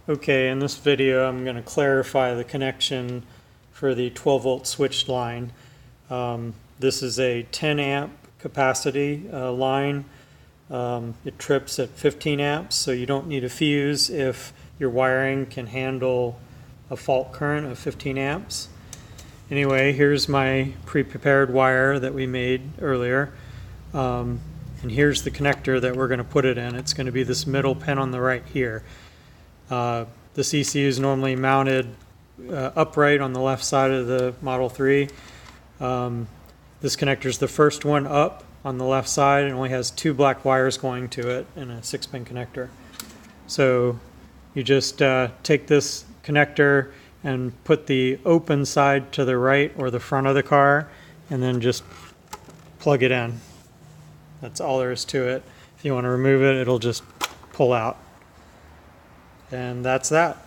Okay, in this video I'm going to clarify the connection for the 12 volt switched line. This is a 10 amp capacity line. It trips at 15 amps, so you don't need a fuse if your wiring can handle a fault current of 15 amps. Anyway, here's my pre-prepared wire that we made earlier. And here's the connector that we're going to put it in. It's going to be this middle pin on the right here. This ECU is normally mounted upright on the left side of the Model 3. This connector is the first one up on the left side and only has 2 black wires going to it and a 6-pin connector. So you just take this connector and put the open side to the right or the front of the car and then just plug it in. That's all there is to it. If you want to remove it, it'll just pull out. And that's that.